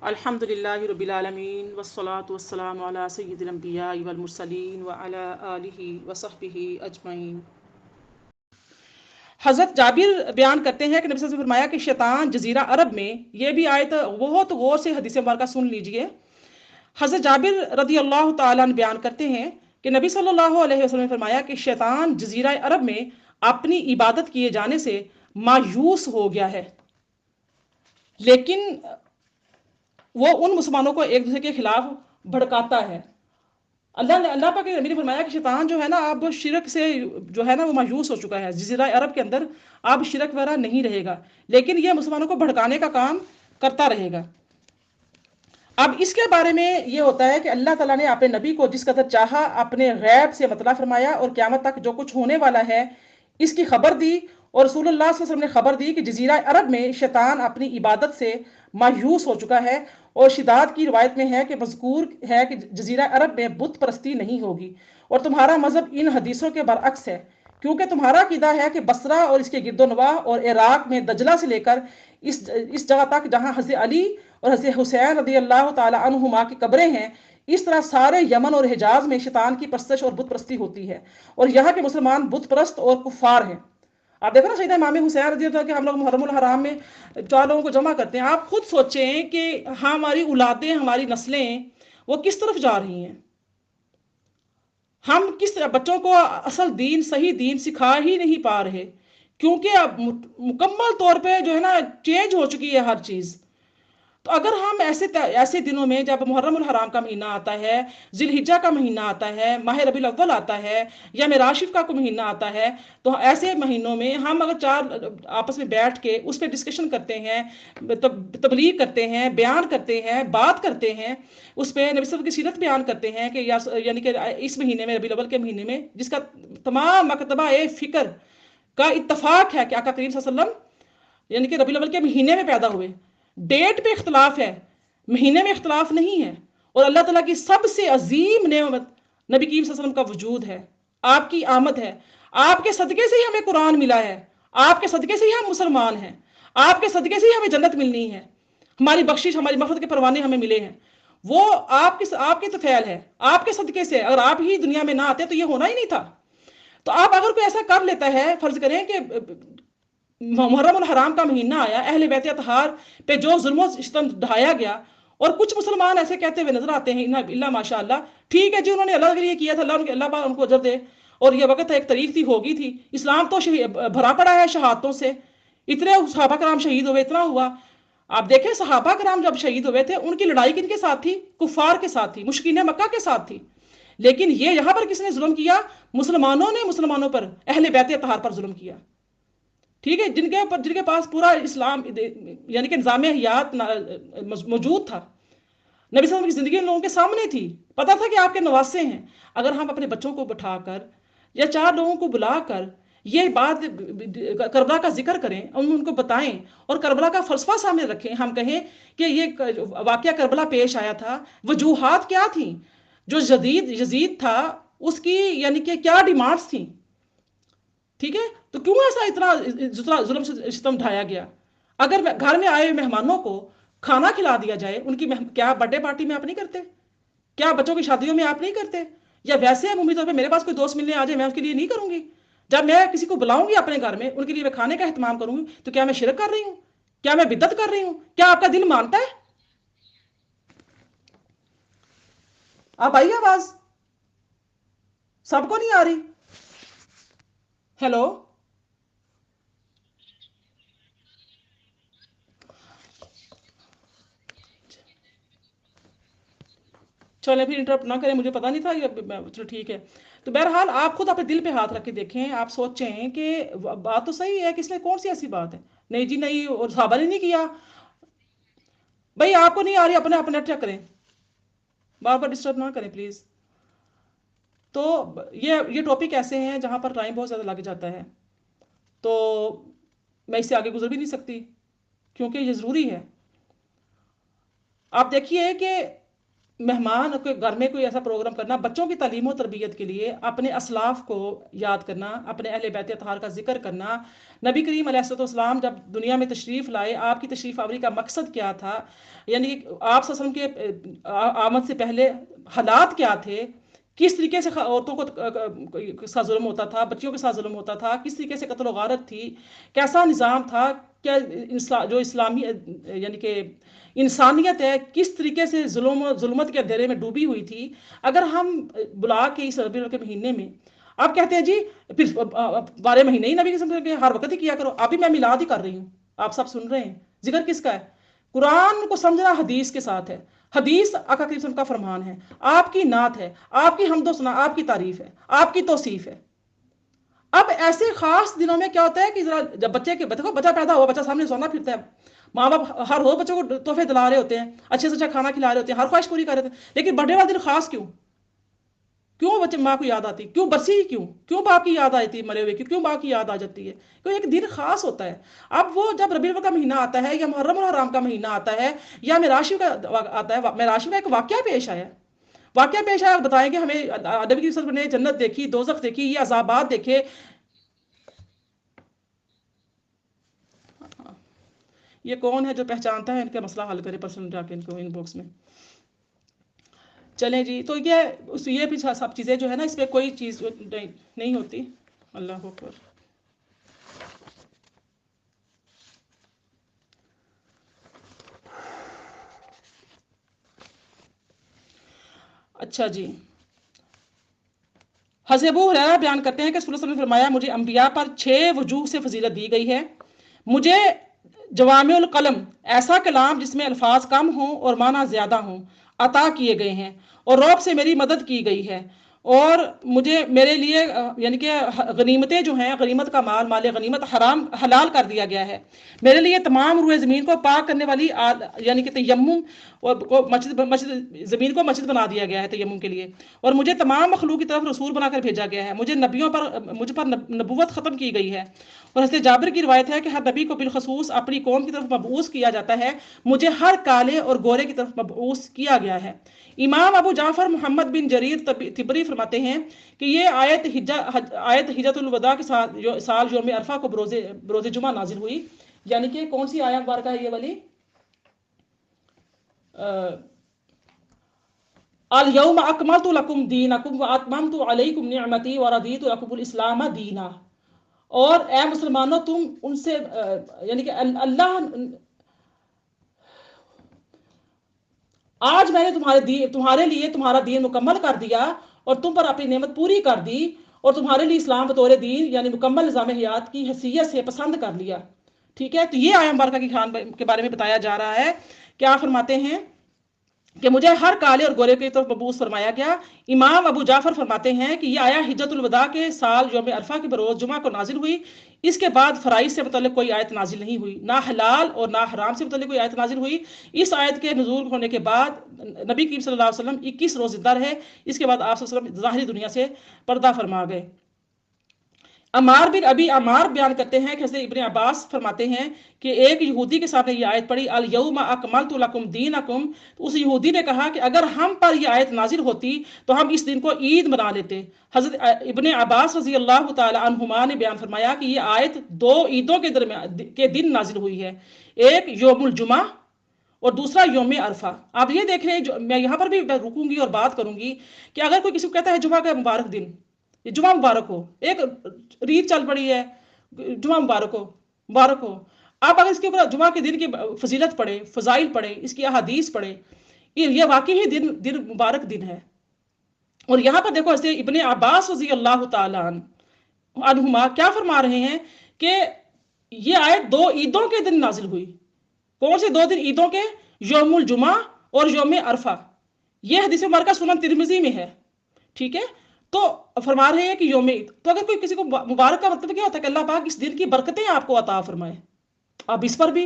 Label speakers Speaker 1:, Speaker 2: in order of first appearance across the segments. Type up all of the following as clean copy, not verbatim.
Speaker 1: الحمدللہ رب العالمین والصلاة والسلام علی سید الانبیاء والمرسلین وعلی آلہ وصحبہ اجمعین۔ حضرت جابر بیان کرتے ہیں کہ نبی صلی اللہ علیہ وسلم نے فرمایا کہ شیطان جزیرہ عرب میں، یہ بھی آیت بہت غور سے حدیث مبارکہ سن لیجئے۔ حضرت جابر رضی اللہ تعالیٰ عنہ بیان کرتے ہیں کہ نبی صلی اللہ علیہ وسلم نے فرمایا کہ شیطان جزیرہ عرب میں اپنی عبادت کیے جانے سے مایوس ہو گیا ہے، لیکن وہ ان مسلمانوں کو ایک دوسرے کے خلاف بھڑکاتا ہے۔ اللہ پاک نے فرمایا کہ شیطان جو ہے نا اب شرک سے جو ہے نا وہ مایوس ہو چکا ہے، جزیرہ عرب کے اندر اب شرک وغیرہ نہیں رہے گا، لیکن یہ مسلمانوں کو بھڑکانے کا کام کرتا رہے گا۔ اب اس کے بارے میں یہ ہوتا ہے کہ اللہ تعالیٰ نے اپنے نبی کو جس قدر چاہا اپنے غیب سے مطلع فرمایا، اور قیامت تک جو کچھ ہونے والا ہے اس کی خبر دی، اور رسول اللہ صلی اللہ علیہ وسلم نے خبر دی کہ جزیرہ عرب میں شیطان اپنی عبادت سے مایوس ہو چکا ہے، اور شداد کی روایت میں ہے کہ مذکور ہے کہ جزیرہ عرب میں بت پرستی نہیں ہوگی، اور تمہارا مذہب ان حدیثوں کے برعکس ہے، کیونکہ تمہارا عقیدہ ہے کہ بصرہ اور اس کے گرد و نواح اور عراق میں دجلہ سے لے کر اس جگہ تک جہاں حضرت علی اور حضرت حسین رضی اللہ تعالی عنہما کی قبریں ہیں، اس طرح سارے یمن اور حجاز میں شیطان کی پرستش اور بت پرستی ہوتی ہے، اور یہاں کے مسلمان بت پرست اور کفار ہیں۔ آپ دیکھو نا سیدنا امام حسین رضی اللہ عنہ کہ ہم لوگ محرم الحرام میں 4 لوگوں کو جمع کرتے ہیں، آپ خود سوچیں کہ ہماری اولادیں، ہماری نسلیں وہ کس طرف جا رہی ہیں۔ ہم کس طرح بچوں کو اصل دین، صحیح دین سکھا ہی نہیں پا رہے، کیونکہ اب مکمل طور پہ جو ہے نا چینج ہو چکی ہے ہر چیز۔ تو اگر ہم ایسے دنوں میں جب محرم الحرام کا مہینہ آتا ہے، ذی الحجہ کا مہینہ آتا ہے، ماہ ربیع الاول آتا ہے، یا معراج شریف کا کوئی مہینہ آتا ہے، تو ایسے مہینوں میں ہم اگر 4 آپس میں بیٹھ کے اس پہ ڈسکشن کرتے ہیں، تبلیغ کرتے ہیں، بیان کرتے ہیں، بات کرتے ہیں، اس پہ نبی صلی اللہ علیہ وسلم کی سیرت بیان کرتے ہیں کہ یعنی کہ اس مہینے میں، ربیع الاول کے مہینے میں، جس کا تمام مکتبہ فکر کا اتفاق ہے کہ آقا کریم صلی اللہ علیہ وسلم یعنی کہ ربیع الاول کے مہینے میں پیدا ہوئے۔ ڈیٹ پہ اختلاف ہے، مہینے میں اختلاف نہیں ہے، اور اللہ تعالیٰ کی سب سے عظیم نعمت نبی کریم صلی اللہ علیہ وسلم کا وجود ہے، آپ کی آمد ہے، آپ کے صدقے سے ہی ہمیں قرآن ملا ہے، آپ کے صدقے سے ہی ہم مسلمان ہیں، آپ کے صدقے سے ہی ہمیں جنت ملنی ہے، ہماری بخشش، ہماری مغفرت کے پروانے ہمیں ملے ہیں، وہ آپ کے تو فعل ہے، آپ کے صدقے سے۔ اگر آپ ہی دنیا میں نہ آتے تو یہ ہونا ہی نہیں تھا۔ تو آپ اگر کوئی ایسا کر لیتا ہے، فرض کریں کہ محرم الحرام کا مہینہ آیا، اہل بیت اطہار پہ جو ظلم و ستم ڈھایا گیا، اور کچھ مسلمان ایسے کہتے ہوئے نظر آتے ہیں اللہ ماشاء اللہ، ٹھیک ہے جی انہوں نے اللہ کے لیے کیا تھا، اللہ پاک ان کو اجر دے، اور یہ وقت ایک تاریخ تھی، ہوگی تھی، اسلام تو بھرا پڑا ہے شہادتوں سے، اتنے صحابہ کرام شہید ہوئے، اتنا ہوا۔ آپ دیکھیں صحابہ کرام جب شہید ہوئے تھے، ان کی لڑائی کن کے ساتھ تھی؟ کفار کے ساتھ تھی، مشرکین مکہ کے ساتھ تھی، لیکن یہ یہاں پر کس نے ظلم کیا؟ مسلمانوں نے مسلمانوں پر، اہل بیت اطہار پر ظلم کیا، ٹھیک ہے، جن کے پاس پورا اسلام یعنی کہ نظام حیات موجود تھا، نبی صلی اللہ علیہ وسلم کی زندگی ان لوگوں کے سامنے تھی، پتا تھا کہ آپ کے نواسے ہیں۔ اگر ہم اپنے بچوں کو بٹھا کر یا 4 لوگوں کو بلا کر یہ بات کربلا کا ذکر کریں، ان کو بتائیں اور کربلا کا فلسفہ سامنے رکھیں، ہم کہیں کہ یہ واقعہ کربلا پیش آیا تھا، وجوہات کیا تھیں، جو یزید تھا اس کی یعنی کہ کیا ڈیمانڈز تھیں، ٹھیک ہے، تو کیوں ایسا اتنا ظلم ستم ڈھایا گیا؟ اگر گھر میں آئے مہمانوں کو کھانا کھلا دیا جائے، ان کی کیا برتھ ڈے پارٹی میں آپ نہیں کرتے؟ کیا بچوں کی شادیوں میں آپ نہیں کرتے؟ یا ویسے عمومی طور پہ میرے پاس کوئی دوست ملنے آ جائے، میں اس کے لیے نہیں کروں گی؟ جب میں کسی کو بلاؤں گی اپنے گھر میں، ان کے لیے میں کھانے کا اہتمام کروں گی، تو کیا میں شرک کر رہی ہوں؟ کیا میں بدعت کر رہی ہوں؟ کیا آپ کا دل مانتا ہے؟ آپ آئیے آواز، سب کو نہیں آ رہی؟ ہیلو، چلے پھر انٹرپٹ نہ کریں، مجھے پتا نہیں تھا یہ، چلو ٹھیک ہے۔ تو بہرحال آپ خود اپنے دل پہ ہاتھ رکھ کے دیکھیں، آپ سوچیں کہ بات تو صحیح ہے کہ اس میں کون سی ایسی بات ہے؟ نہیں جی نہیں، اور صحابہ نے نہیں کیا۔ بھائی آپ کو نہیں آ رہی، اپنے اپنا چیک کریں، بار بار ڈسٹرب نہ کریں پلیز۔ تو یہ ٹاپک ایسے ہیں جہاں پر ٹائم بہت زیادہ لگ جاتا ہے، تو میں اس سے آگے گزر بھی نہیں سکتی، کیونکہ یہ ضروری ہے۔ آپ دیکھیے کہ مہمان کے گھر میں کوئی ایسا پروگرام کرنا، بچوں کی تعلیم و تربیت کے لیے اپنے اسلاف کو یاد کرنا، اپنے اہل بیت اطہار کا ذکر کرنا. نبی کریم علیہ الصلوۃ والسلام جب دنیا میں تشریف لائے، آپ کی تشریف آوری کا مقصد کیا تھا، یعنی آپ صلی اللہ علیہ وسلم کے آمد سے پہلے حالات کیا تھے، کس طریقے سے عورتوں کو ساتھ ظلم ہوتا تھا، بچیوں کے ساتھ ظلم ہوتا تھا، کس طریقے سے قتل و غارت تھی، کیسا نظام تھا، کیا جو اسلامی یعنی کہ انسانیت ہے کس طریقے سے ظلم و ظلمت کے اندھیرے میں ڈوبی ہوئی تھی. اگر ہم بلا کے اس ربیع الاول کے مہینے میں آپ کہتے ہیں جی پھر 12 مہینے ہی نبی کے سمجھ کے ہر وقت ہی کیا کرو، ابھی میں میلاد ہی کر رہی ہوں، آپ سب سن رہے ہیں، ذکر کس کا ہے؟ قرآن کو سمجھنا حدیث کے ساتھ ہے، حدیث آقا کریم صلی اللہ علیہ وسلم کا فرمان ہے، آپ کی نعت ہے، آپ کی حمد و ثنا، آپ کی تعریف ہے، آپ کی توصیف ہے. اب ایسے خاص دنوں میں کیا ہوتا ہے کہ ذرا جب بچے کے دیکھو بچہ پیدا ہوا، بچہ سامنے سونا پھرتا ہے، ماں باپ ہر روز بچوں کو تحفے دلا رہے ہوتے ہیں، اچھے سے اچھا کھانا کھلا رہے ہوتے ہیں، ہر خواہش پوری کر رہے ہوتے ہیں، لیکن برتھڈے والا دن خاص کیوں؟ کیوں بچے ماں کو یاد آتی، کیوں برسی کیوں باپ کی یاد آتی مرے ہوئے کی، کیوں باپ کی یاد آ جاتی ہے؟ کیوں ایک دن خاص ہوتا ہے. اب وہ جب ربیع الاول کا مہینہ آتا ہے یا محرم الحرام کا مہینہ آتا ہے یا معراج کا آتا ہے، معراج کا ایک واقعہ پیش آیا، واقعہ پیش آیا، بتائیں گے ہمیں نبی کی وسلم نے جنت دیکھی، دوزخ دیکھی، یہ عذابات دیکھے. یہ کون ہے جو پہچانتا ہے ان کا مسئلہ حل کرے، پرسنل جا کے ان کو ان باکس میں. چلیں جی، تو یہ بھی سب چیزیں جو ہے نا، اس پہ کوئی چیز نہیں ہوتی. اللہ اکبر. اچھا جی، حضرت ابو ہریرہ بیان کرتے ہیں کہ رسول اللہ صلی اللہ علیہ وسلم نے فرمایا، مجھے انبیاء پر 6 وجوہ سے فضیلت دی گئی ہے. مجھے جوامع القلم، ایسا کلام جس میں الفاظ کم ہوں اور معنی زیادہ ہوں، عطا کیے گئے ہیں، اور رعب سے میری مدد کی گئی ہے، اور میرے لیے یعنی کہ غنیمتیں جو ہیں، غنیمت کا مال غنیمت حرام حلال کر دیا گیا ہے. میرے لیے تمام روئے زمین کو پاک کرنے والی یعنی کہ تیمم کو مسجد زمین کو مسجد بنا دیا گیا ہے تیمم کے لیے، اور مجھے تمام مخلوق کی طرف رسول بنا کر بھیجا گیا ہے. مجھ پر نبوت ختم کی گئی ہے. اور حضرت جابر کی روایت ہے کہ ہر نبی کو بالخصوص اپنی قوم کی طرف مبعوث کیا جاتا ہے، مجھے ہر کالے اور گورے کی طرف مبعوث کیا گیا ہے. امام ابو جعفر محمد بن جریر طبری فرماتے ہیں کہ یہ آیت حجۃ الوداع کے سال یوم عرفہ کو بروز جمعہ نازل ہوئی. یعنی کہ کون سی آیت مبارکہ ہے یہ والی؟ الیوم اکملت لکم دینکم واتممت علیکم نعمتی ورضیت لکم الاسلام دینا. اور اے مسلمانوں، تم ان سے یعنی کہ اللہ، آج میں نے تمہارے لیے تمہارا دین مکمل کر دیا اور تم پر اپنی نعمت پوری کر دی، اور تمہارے لیے اسلام بطور دین یعنی مکمل نظام حیات کی حیثیت سے پسند کر لیا. ٹھیک ہے، تو یہ آیت مبارکہ کی خان کے بارے میں بتایا جا رہا ہے. کیا فرماتے ہیں کہ مجھے ہر کالے اور گورے کی طرف مبعوث فرمایا گیا. امام ابو جعفر فرماتے ہیں کہ یہ آیت حجۃ الوداع کے سال یوم عرفہ کے بروز جمعہ کو نازل ہوئی. اس کے بعد فرائض سے متعلق کوئی آیت نازل نہیں ہوئی، نہ حلال اور نہ حرام سے متعلق کوئی آیت نازل ہوئی. اس آیت کے نزول ہونے کے بعد نبی کریم صلی اللہ علیہ وسلم 21 روز زندہ رہے. اس کے بعد آپ صلی اللہ علیہ وسلم ظاہری دنیا سے پردہ فرما گئے. عمار بن ابی عمار بیان کرتے ہیں کہ حضرت ابن عباس فرماتے ہیں کہ ایک یہودی کے سامنے یہ آیت پڑھی، الیوم اکملت لکم دینکم. تو اس یہودی نے کہا کہ اگر ہم پر یہ آیت نازل ہوتی تو ہم اس دن کو عید منا لیتے. حضرت ابن عباس رضی اللہ تعالی عنہما نے بیان فرمایا کہ یہ آیت 2 عیدوں کے دن نازل ہوئی ہے، ایک یوم الجمعہ اور دوسرا یوم عرفہ. آپ یہ دیکھ رہے ہیں، میں یہاں پر بھی رکوں گی اور بات کروں گی کہ اگر کوئی کسی کو کہتا ہے جمعہ کا مبارک دن، جمعہ مبارک ہو، ایک ریت چل پڑی ہے، جمعہ مبارک ہو. آپ اگر اس کے اوپر جمعہ کے دن کی فضیلت پڑھیں، فضائل پڑھیں، اس کی احادیث پڑھیں، یہ واقعی ہی دن مبارک دن ہے. اور یہاں پر دیکھو ایسے ابن عباس رضی اللہ تعالی عنہما کیا فرما رہے ہیں کہ یہ آیت 2 عیدوں کے دن نازل ہوئی. کون سے 2 دن عیدوں کے؟ یوم الجمعہ اور یوم عرفہ. یہ حدیث مبارکہ سنن ترمذی میں ہے. ٹھیک ہے، تو فرما رہے ہیں کہ یوم عید. تو اگر کوئی کسی کو مبارک کا مطلب کیا ہوتا ہے کہ اللہ پاک اس دن کی برکتیں آپ کو عطا فرمائے. اب اس پر بھی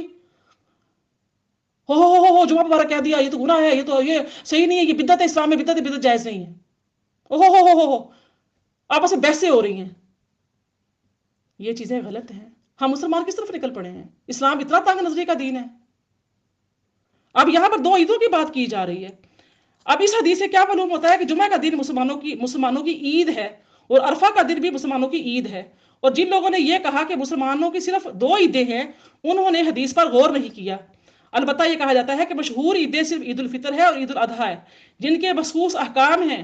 Speaker 1: ہو جمعہ مبارک کہہ دیا، یہ تو گناہ ہے، یہ صحیح نہیں ہے، یہ بدعت ہے، اسلام میں بدعت جائز نہیں ہے. ہو آپس میں بحثیں ہو رہی ہیں. یہ چیزیں غلط ہیں. ہم مسلمان کس طرف نکل پڑے ہیں؟ اسلام اتنا تنگ نظری کا دین ہے. اب یہاں پر 2 عیدوں کی بات کی جا رہی ہے. اب اس حدیث سے کیا معلوم ہوتا ہے کہ جمعہ کا دن مسلمانوں کی عید ہے، اور عرفہ کا دن بھی مسلمانوں کی عید ہے، اور جن لوگوں نے یہ کہا کہ مسلمانوں کی صرف 2 عیدیں ہیں، انہوں نے حدیث پر غور نہیں کیا۔ البتہ یہ کہا جاتا ہے کہ مشہور عیدیں صرف عید الفطر ہے اور عید الاضحیٰ ہے، جن کے مخصوص احکام ہیں۔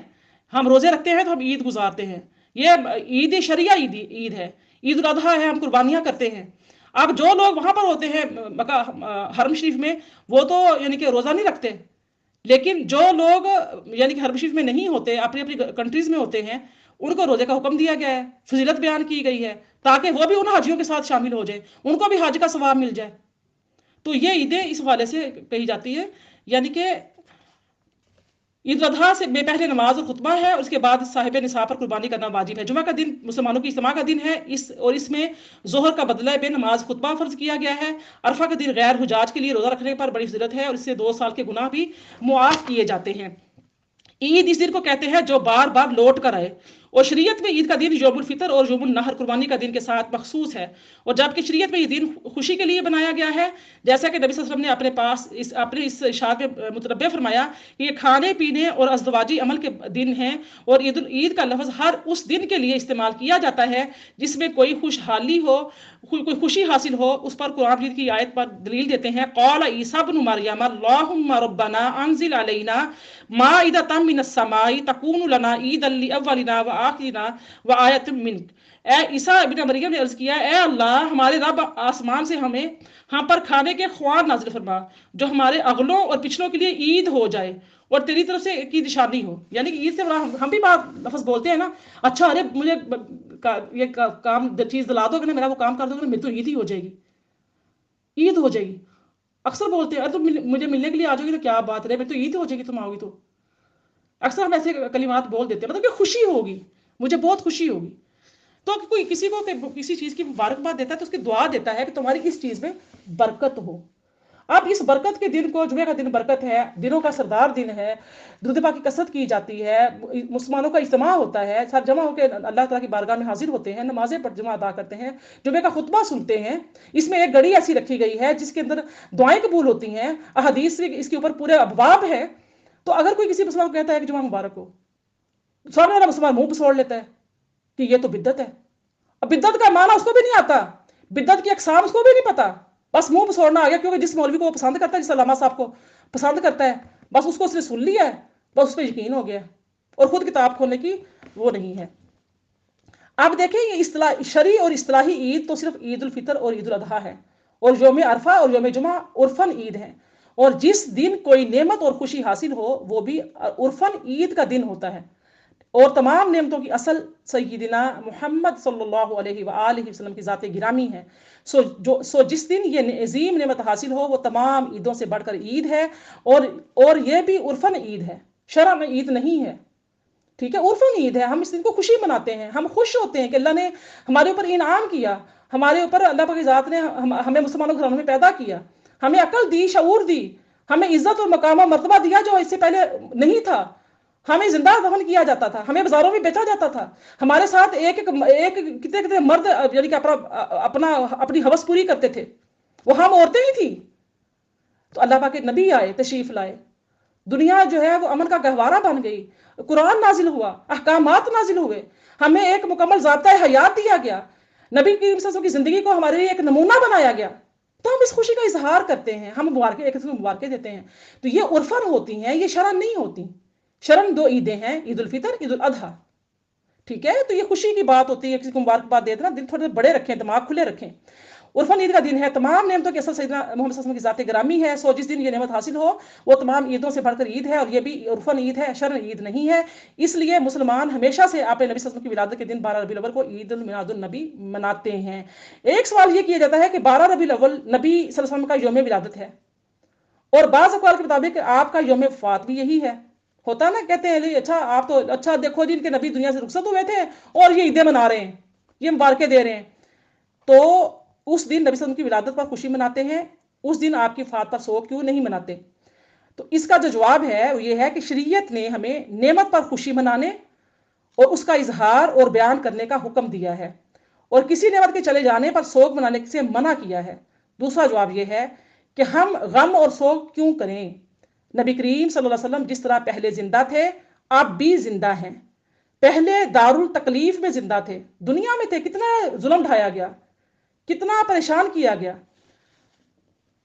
Speaker 1: ہم روزے رکھتے ہیں تو ہم عید گزارتے ہیں، یہ عید شرعیہ عید ہے۔ عید الاضحیٰ ہے، ہم قربانیاں کرتے ہیں۔ اب جو لوگ وہاں پر ہوتے ہیں مکہ حرم شریف میں، وہ تو یعنی کہ روزہ نہیں رکھتے، لیکن جو لوگ یعنی کہ حرم شریف میں نہیں ہوتے، اپنی اپنی کنٹریز میں ہوتے ہیں، ان کو روزے کا حکم دیا گیا ہے، فضیلت بیان کی گئی ہے، تاکہ وہ بھی ان حاجیوں کے ساتھ شامل ہو جائیں، ان کو بھی حج کا ثواب مل جائے۔ تو یہ عیدیں اس حوالے سے کہی جاتی ہے، یعنی کہ عید الاضحیٰ سے بے پہلے نماز اور خطبہ ہے، اور اس کے بعد صاحب نصاب پر قربانی کرنا واجب ہے۔ جمعہ کا دن مسلمانوں کی اجتماع کا دن ہے، اس میں ظہر کا بدلہ بے نماز خطبہ فرض کیا گیا ہے۔ عرفہ کا دن غیر حجاج کے لیے روزہ رکھنے پر بڑی فضیلت ہے، اور اس سے 2 سال کے گناہ بھی معاف کیے جاتے ہیں۔ عید اس دن کو کہتے ہیں جو بار بار لوٹ کر آئے، اور شریعت میں عید کا دن یوم الفطر اور یوم النحر قربانی کا دن کے ساتھ مخصوص ہے، اور جبکہ شریعت میں یہ دن خوشی کے لیے بنایا گیا ہے، جیسا کہ نبی صلی اللہ علیہ وسلم نے اپنے اس ارشاد میں متنبہ فرمایا کہ یہ کھانے پینے اور ازدواجی عمل کے دن ہیں، اور عید کا لفظ ہر اس دن کے لیے استعمال کیا جاتا ہے جس میں کوئی خوشحالی ہو، کوئی خوشی حاصل ہو۔ اس پر قرآن مجید کی آیت پر دلیل دیتے ہیں، قال عیسی ابن مریم اللہم ربنا انزل علینا مائدۃ من السماء تکون لنا عیدا لاولنا وآخرنا وآیۃ منک۔ اے عیسیٰ ابن مریم نے عرض کیا، اے اللہ ہمارے رب، آسمان سے ہم پر کھانے کے خوار نازل فرما جو ہمارے اگلوں اور پچھلوں کے لیے عید ہو جائے اور تیری طرف سے کی نشانی ہو۔ یعنی کہ عید سے ہم بھی بات لفظ بولتے ہیں نا، اچھا ارے مجھے یہ کام چیز دلا دو گے نا، میرا وہ کام کر دو گے نا، میری تو عید ہی ہو جائے گی، عید ہو جائے گی۔ اکثر بولتے ہیں ارے تم مجھے ملنے کے لیے آ جاؤ گی تو کیا بات ہے، میری تو عید ہی ہو جائے گی تم آؤ گی تو۔ اکثر ہم ایسے کلمات بول دیتے ہیں، مطلب کہ خوشی ہوگی، مجھے بہت خوشی ہوگی۔ تو کوئی کسی کو کسی چیز کی مبارکباد دیتا ہے تو اس کی دعا دیتا ہے کہ تمہاری اس چیز میں برکت ہو۔ اب اس برکت کے دن کو، جمعہ کا دن برکت ہے، دنوں کا سردار دن ہے، درود پاک کی کثرت کی جاتی ہے، مسلمانوں کا اجتماع ہوتا ہے، سب جمع ہو کے اللہ تعالیٰ کی بارگاہ میں حاضر ہوتے ہیں، نمازیں پر جمعہ ادا کرتے ہیں، جمعہ کا خطبہ سنتے ہیں۔ اس میں ایک گھڑی ایسی رکھی گئی ہے جس کے اندر دعائیں قبول ہوتی ہیں، احادیث اس کے اوپر پورے ابواب ہیں۔ تو اگر کوئی کسی مسلمان کو کہتا ہے کہ جمعہ مبارک ہو، سامنے والا مسلمان منہ پسوڑ لیتا ہے کہ یہ تو بدعت ہے۔ اب بدعت کا معنی اس کو بھی نہیں آتا، بدعت کی اقسام اس کو بھی نہیں پتا، بس منہ پسوڑنا آ گیا، کیونکہ جس مولوی کو وہ پسند کرتا ہے، جس علامہ صاحب کو پسند کرتا ہے، بس اس کو اس نے سن لیا ہے، بس اس پہ یقین ہو گیا، اور خود کتاب کھولنے کی وہ نہیں ہے۔ اب دیکھیں یہ اصطلاح شرعی اور اصطلاحی عید تو صرف عید الفطر اور عید الاضحیٰ ہے، اور یوم عرفہ اور یوم جمعہ عرفاً عید ہے، اور جس دن کوئی نعمت اور خوشی حاصل ہو وہ بھی عرفاً عید کا دن ہوتا ہے، اور تمام نعمتوں کی اصل سیدنا محمد صلی اللہ علیہ وآلہ وسلم کی ذات گرامی ہے۔ سو جس دن یہ عظیم نعمت حاصل ہو وہ تمام عیدوں سے بڑھ کر عید ہے، اور یہ بھی عرفاً عید ہے، شرع میں عید نہیں ہے، ٹھیک ہے، عرفاً عید ہے۔ ہم اس دن کو خوشی مناتے ہیں، ہم خوش ہوتے ہیں کہ اللہ نے ہمارے اوپر انعام کیا، ہمارے اوپر اللہ پاک کی ذات نے ہمیں مسلمانوں کے گھرانوں میں پیدا کیا، ہمیں عقل دی، شعور دی، ہمیں عزت اور مقام و مرتبہ دیا جو اس سے پہلے نہیں تھا، ہمیں زندہ دفن کیا جاتا تھا، ہمیں بازاروں میں بیچا جاتا تھا، ہمارے ساتھ ایک کتنے مرد یعنی کہ اپنی ہوس پوری کرتے تھے، وہ ہم عورتیں ہی تھیں۔ تو اللہ پاک کے نبی آئے، تشریف لائے، دنیا جو ہے وہ امن کا گہوارہ بن گئی، قرآن نازل ہوا، احکامات نازل ہوئے، ہمیں ایک مکمل ضابطۂ حیات دیا گیا، نبی کی وسلم کی زندگی کو ہمارے لیے ایک نمونہ بنایا گیا، تو ہم اس خوشی کا اظہار کرتے ہیں، ہم مبارکیں ایک دوسرے کو مبارکیں دیتے ہیں۔ تو یہ عرفاً ہوتی ہیں، یہ شرعاً نہیں ہوتی۔ شرعاً 2 عیدیں ہیں، عید الفطر، عید الاضحیٰ، ٹھیک ہے۔ تو یہ خوشی کی بات ہوتی ہے، کسی کو مبارکباد دیتے نا، دل تھوڑے بڑے رکھیں، دماغ کھلے رکھیں۔ عرفاً عید کا دن ہے، تمام نعمتوں کی اصل سیدنا محمد صلی اللہ علیہ وسلم کی ذات گرامی ہے، سو جس دن یہ نعمت حاصل ہو وہ تمام عیدوں سے بڑھ کر عید ہے، اور یہ بھی عرفاً عید ہے، شرعاً عید نہیں ہے۔ اس لیے مسلمان ہمیشہ سے آپ نبی صلی اللہ علیہ وسلم کی ولادت کے دن 12 ربیع الاول کو عید المیلاد النبی مناتے ہیں۔ ایک سوال یہ کیا جاتا ہے کہ 12 ربیع الاول نبی صلی اللہ علیہ وسلم کا یوم ولادت ہے، اور بعض اقوال کے مطابق آپ کا یوم وفات بھی یہی ہے، ہوتا نا، کہتے ہیں اچھا آپ تو اچھا دیکھو جی ان کے نبی دنیا سے رخصت ہوئے تھے اور یہ عیدیں منا رہے ہیں، یہ مبارکیں دے رہے ہیں، تو اس دن نبی صلی اللہ علیہ وسلم کی ولادت پر خوشی مناتے ہیں، اس دن آپ کی وفات پر سوگ کیوں نہیں مناتے؟ تو اس کا جو جواب ہے وہ یہ ہے کہ شریعت نے ہمیں نعمت پر خوشی منانے اور اس کا اظہار اور بیان کرنے کا حکم دیا ہے، اور کسی نعمت کے چلے جانے پر سوگ منانے سے منع کیا ہے۔ دوسرا جواب یہ ہے کہ ہم غم اور سوگ کیوں کریں؟ نبی کریم صلی اللہ علیہ وسلم جس طرح پہلے زندہ تھے آپ بھی زندہ ہیں. پہلے دارالتکلیف میں زندہ تھے، دنیا میں تھے، کتنا ظلم ڈھایا گیا، کتنا پریشان کیا گیا.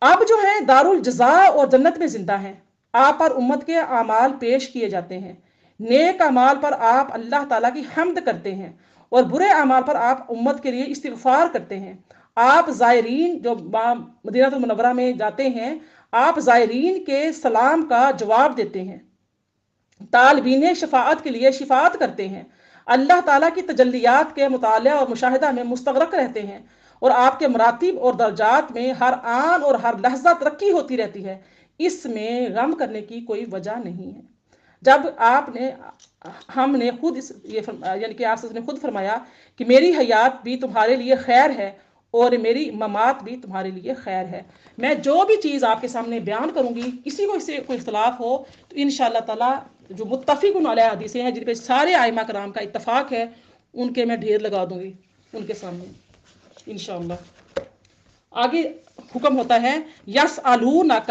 Speaker 1: اب جو ہیں دارالجزاء اور جنت میں زندہ ہیں. آپ پر امت کے اعمال پیش کیے جاتے ہیں. نیک اعمال پر آپ اللہ تعالیٰ کی حمد کرتے ہیں اور برے اعمال پر آپ امت کے لیے استغفار کرتے ہیں. آپ زائرین جو مدینہ المنورہ میں جاتے ہیں، آپ زائرین کے سلام کا جواب دیتے ہیں، طالبین شفاعت کے لیے شفاعت کرتے ہیں، اللہ تعالیٰ کی تجلیات کے مطالعہ اور مشاہدہ میں مستغرق رہتے ہیں، اور آپ کے مراتب اور درجات میں ہر آن اور ہر لحظہ ترقی ہوتی رہتی ہے. اس میں غم کرنے کی کوئی وجہ نہیں ہے. جب ہم نے خود یعنی کہ آپ نے خود فرمایا کہ میری حیات بھی تمہارے لیے خیر ہے اور میری ممات بھی تمہارے لیے خیر ہے. میں جو بھی چیز آپ کے سامنے بیان کروں گی، کسی کو اس سے کوئی اختلاف ہو تو انشاءاللہ تعالی جو متفق علیہ حدیثیں ہیں جن پہ سارے ائمہ کرام کا اتفاق ہے، ان کے میں ڈھیر لگا دوں گی ان کے سامنے انشاءاللہ. آگے حکم ہوتا ہے یسألونک